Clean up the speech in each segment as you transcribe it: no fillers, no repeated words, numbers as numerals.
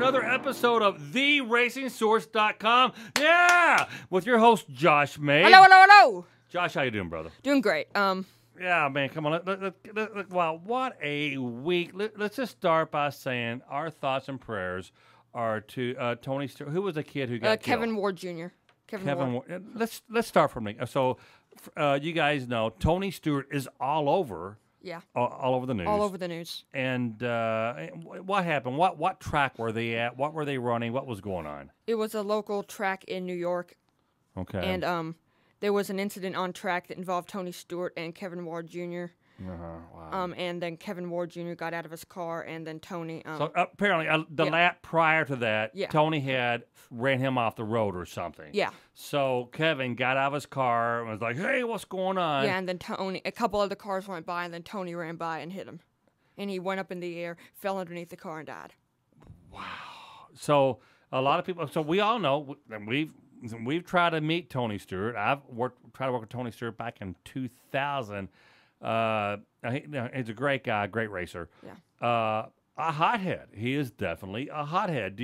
another episode of TheRacingSource.com. Yeah! With your host, Josh Mabe. Hello, hello, hello. Josh, how you doing, brother? Doing great. Yeah, man, come on. Wow, what a week. Let's just start by saying our thoughts and prayers are to Tony Stewart. Who was the kid who got Kevin killed? Ward Jr. Kevin Ward. Let's start from me. So, you guys know Tony Stewart is all over. Yeah. All over the news. All over the news. And what happened? What track were they at? What were they running? What was going on? It was a local track in New York. Okay. And there was an incident on track that involved Tony Stewart and Kevin Ward Jr. Wow. And then Kevin Ward Jr. got out of his car, and then Tony. So apparently, the lap prior to that, Yeah. Tony had ran him off the road or something. Yeah. So Kevin got out of his car and was like, "Hey, what's going on?" Yeah, and then a couple other cars went by, and then Tony ran by and hit him, and he went up in the air, fell underneath the car, and died. Wow. So a lot of people. So we all know, and we've tried to meet Tony Stewart. I've tried to work with Tony Stewart back in 2000. He's a great guy, great racer. Yeah. A hothead. He is definitely a hothead.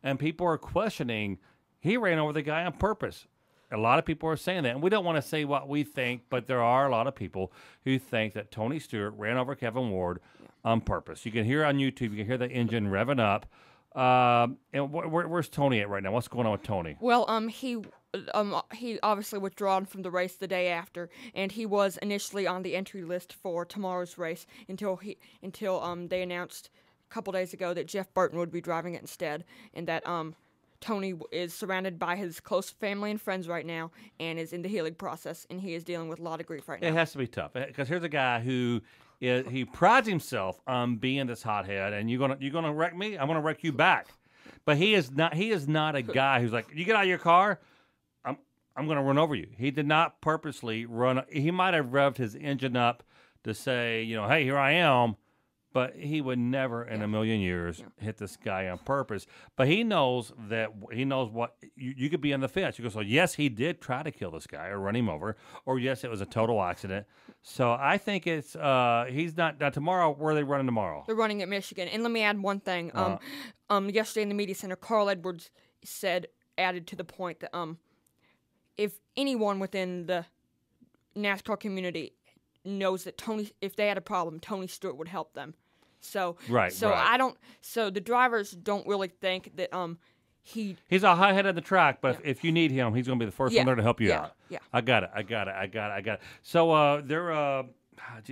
And people are questioning, he ran over the guy on purpose. A lot of people are saying that. And we don't want to say what we think, but there are a lot of people who think that Tony Stewart ran over Kevin Ward on purpose. You can hear on YouTube, you can hear the engine revving up. And where's Tony at right now? What's going on with Tony? Well, he obviously withdrawn from the race the day after, and he was initially on the entry list for tomorrow's race until they announced a couple days ago that Jeff Burton would be driving it instead, and that Tony is surrounded by his close family and friends right now, and is in the healing process, and he is dealing with a lot of grief right now. It has to be tough because here's a guy who he prides himself on being this hothead, and you're gonna wreck me. I'm gonna wreck you back. But he is not a guy who's like, you get out of your car, I'm going to run over you. He did not purposely run. He might have revved his engine up to say, hey, here I am. But he would never in a million years hit this guy on purpose. But he knows what you could be on the fence. You go, so yes, he did try to kill this guy or run him over, or yes, it was a total accident. So I think it's he's not. Now tomorrow, where are they running tomorrow? They're running at Michigan. And let me add one thing. Yesterday in the media center, Carl Edwards added to the point that if anyone within the NASCAR community knows that if they had a problem, Tony Stewart would help them. So the drivers don't really think that he's a hothead at the track, but if you need him, he's going to be the first one there to help you out. Yeah. I got it. So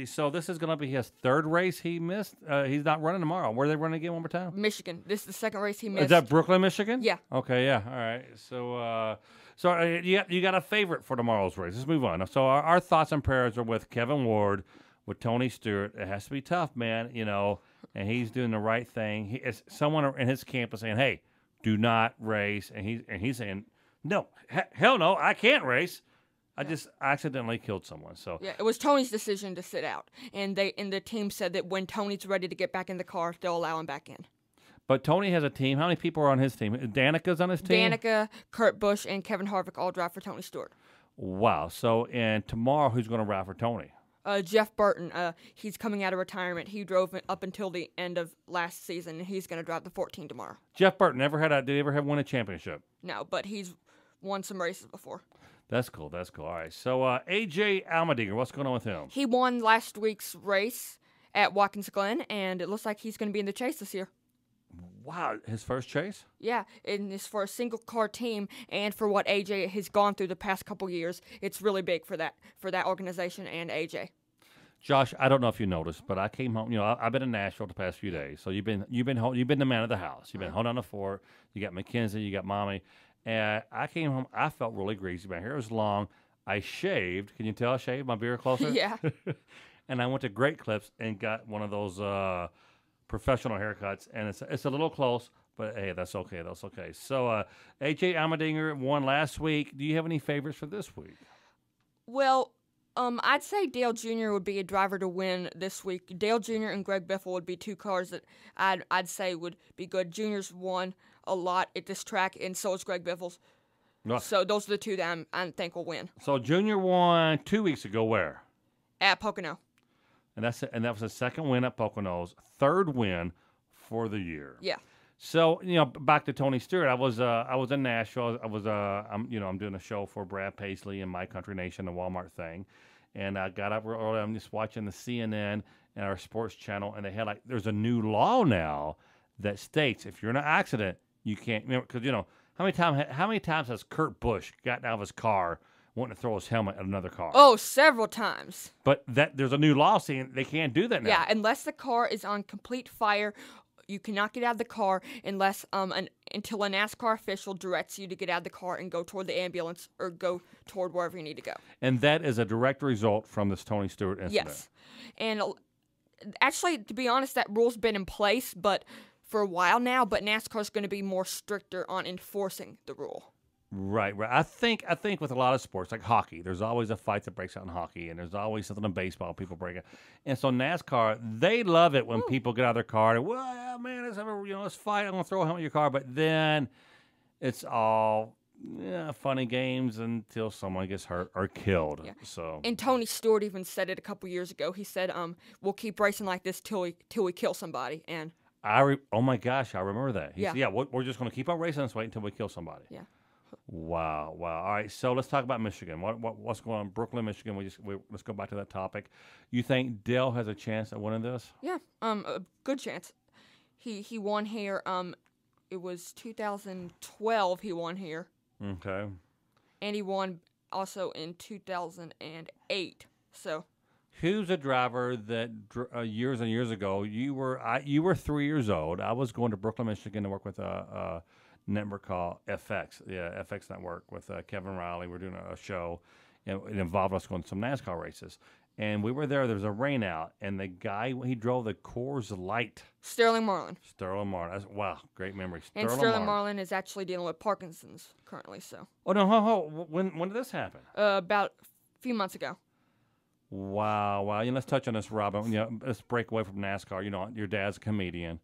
so this is going to be his third race he missed. He's not running tomorrow. Where are they running again one more time? Michigan. This is the second race he missed. Is that Brooklyn, Michigan? Yeah. Okay, yeah. All right. So you got a favorite for tomorrow's race. Let's move on. So our thoughts and prayers are with Kevin Ward, with Tony Stewart. It has to be tough, man, and he's doing the right thing. Someone in his camp is saying, hey, do not race. And he's saying, no, hell no, I can't race. I just accidentally killed someone. So yeah, it was Tony's decision to sit out. And the team said that when Tony's ready to get back in the car, they'll allow him back in. But Tony has a team. How many people are on his team? Danica's on his team? Danica, Kurt Busch, and Kevin Harvick all drive for Tony Stewart. Wow. So, and tomorrow, who's going to ride for Tony? Jeff Burton. He's coming out of retirement. He drove it up until the end of last season, and he's going to drive the 14 tomorrow. Jeff Burton did he ever win a championship? No, but he's won some races before. That's cool. All right. So, A.J. Allmendinger, what's going on with him? He won last week's race at Watkins Glen, and it looks like he's going to be in the chase this year. Wow, his first chase? Yeah, and it's for a single-car team, and for what AJ has gone through the past couple years, it's really big for that organization and AJ. Josh, I don't know if you noticed, but I came home. I've been in Nashville the past few days, so you've been the man of the house. You've been holding on the fort. You got Mackenzie, you got Mommy, and I came home. I felt really greasy. My hair was long. I shaved. Can you tell I shaved? My beard closer. Yeah. And I went to Great Clips and got one of those professional haircuts, and it's a little close, but hey, that's okay. So A.J. Allmendinger won last week. Do you have any favorites for this week? Well, I'd say Dale Jr. would be a driver to win this week. Dale Jr. and Greg Biffle would be two cars that I'd say would be good. Jr.'s won a lot at this track, and so is Greg Biffle's. No. So those are the two that I think will win. So Jr. won 2 weeks ago where? At Pocono. And that was his second win at Poconos, third win for the year. Yeah. So back to Tony Stewart. I was in Nashville. I'm doing a show for Brad Paisley and My Country Nation, the Walmart thing, and I got up real early. I'm just watching the CNN and our sports channel, and they had there's a new law now that states if you're in an accident, you can't. Because how many times has Kurt Busch gotten out of his car wanting to throw his helmet at another car? Oh, several times. But there's a new law saying they can't do that now. Yeah, unless the car is on complete fire. You cannot get out of the car unless until a NASCAR official directs you to get out of the car and go toward the ambulance or go toward wherever you need to go. And that is a direct result from this Tony Stewart incident. Yes. And actually, to be honest, that rule's been in place for a while now, but NASCAR's going to be more stricter on enforcing the rule. Right. I think with a lot of sports, like hockey, there's always a fight that breaks out in hockey, and there's always something in baseball people break it. And so NASCAR, they love it when people get out of their car and, well, man, let's fight. I'm gonna throw a helmet in your car, but then it's all funny games until someone gets hurt or killed. Yeah. So. And Tony Stewart even said it a couple years ago. He said, "We'll keep racing like this till we kill somebody." And oh my gosh, I remember that. He said, we're just gonna keep on racing this way until we kill somebody. Yeah. Wow. All right, so let's talk about Michigan. What's going on? Brooklyn, Michigan. Let's go back to that topic. You think Dale has a chance at winning this? Yeah, a good chance. He won here. It was 2012. He won here. Okay. And he won also in 2008. So. Who's a driver that years and years ago you were 3 years old? I was going to Brooklyn, Michigan to work with a network called FX, FX Network with Kevin Riley. We're doing a show, and it involved us going to some NASCAR races. And we were there. There was a rain out, and the guy he drove the Coors Light. Sterling Marlin. Wow, great memory. Sterling Marlin is actually dealing with Parkinson's currently. So. Oh no! When did this happen? About a few months ago. Wow. Let's touch on this, Robin. Let's break away from NASCAR. Your dad's a comedian.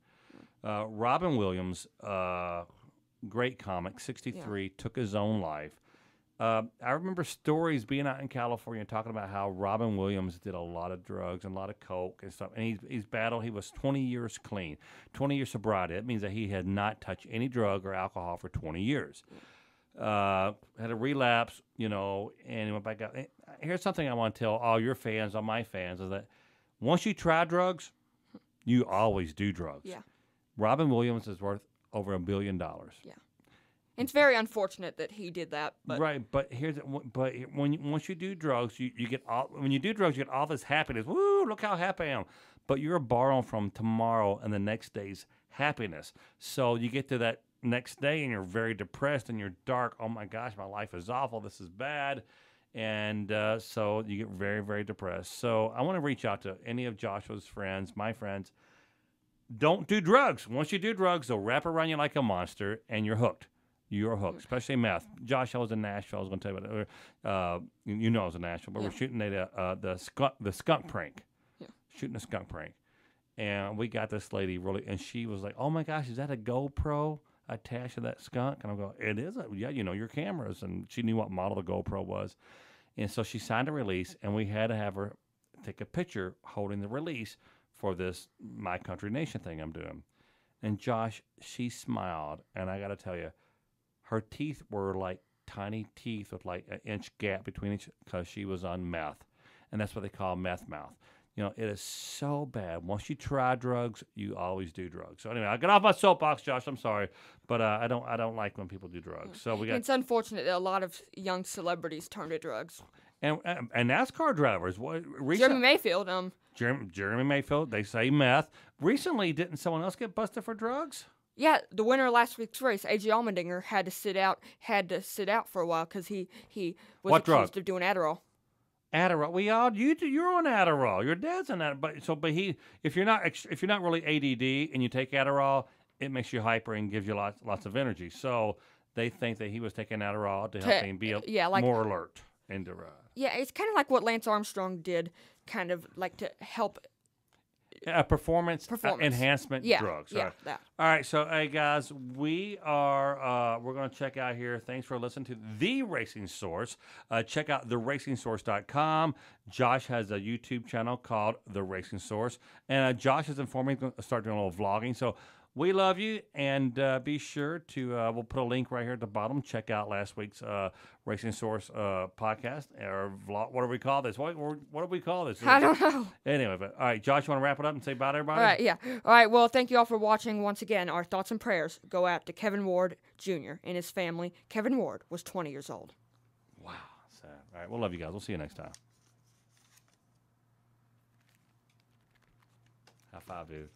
Robin Williams. Great comic, 63, took his own life. I remember stories being out in California talking about how Robin Williams did a lot of drugs and a lot of coke and stuff. And he was 20 years clean, 20 years sobriety. That means that he had not touched any drug or alcohol for 20 years. Had a relapse, and he went back out. Here's something I want to tell all your fans, all my fans, is that once you try drugs, you always do drugs. Yeah. Robin Williams is worth over $1 billion. Yeah, it's very unfortunate that he did that. But. Right, but once you do drugs, you get all. When you do drugs, you get all this happiness. Woo! Look how happy I am. But you're borrowing from tomorrow and the next day's happiness. So you get to that next day and you're very depressed and you're dark. Oh my gosh, my life is awful. This is bad, and so you get very, very depressed. So I want to reach out to any of Joshua's friends, my friends. Don't do drugs. Once you do drugs, they'll wrap around you like a monster, and you're hooked. You're hooked, especially meth. Josh, I was in Nashville. I was going to tell you about it. I was in Nashville, but we're shooting the skunk prank. Yeah. Shooting a skunk prank. And we got this lady and she was like, oh my gosh, is that a GoPro attached to that skunk? And I'm going, it is. Your cameras. And she knew what model the GoPro was. And so she signed a release, and we had to have her take a picture holding the release for this My Country Nation thing I'm doing. And Josh, she smiled, and I got to tell you, her teeth were like tiny teeth with like an inch gap between each, because she was on meth. And that's what they call meth mouth. It is so bad. Once you try drugs, you always do drugs. So anyway, I got off my soapbox, Josh. I'm sorry, but I don't like when people do drugs. So it's unfortunate that a lot of young celebrities turn to drugs. And NASCAR drivers. Jeremy Mayfield. Jeremy Mayfield. They say meth. Recently, didn't someone else get busted for drugs? Yeah, the winner of last week's race, A.J. Allmendinger, had to sit out for a while because he was accused of doing Adderall. Adderall. You're on Adderall. Your dad's on that. But if you're not really ADD and you take Adderall, it makes you hyper and gives you lots of energy. So they think that he was taking Adderall to help him be more alert. Yeah, it's kind of like what Lance Armstrong did, kind of like to help. Performance enhancement drugs. Yeah, that. All right, so hey guys, we're going to check out here. Thanks for listening to The Racing Source. Check out theracingsource.com. Josh has a YouTube channel called The Racing Source, and Josh has informed me he's going to start doing a little vlogging. So We love you, and be sure to, we'll put a link right here at the bottom. Check out last week's Racing Source podcast, or vlog. What do we call this? What do we call this? I don't know. Anyway, but all right, Josh, you want to wrap it up and say bye to everybody? All right, yeah. All right, well, thank you all for watching. Once again, our thoughts and prayers go out to Kevin Ward Jr. and his family. Kevin Ward was 20 years old. Wow. Sad. All right, we'll love you guys. We'll see you next time. High five, dude.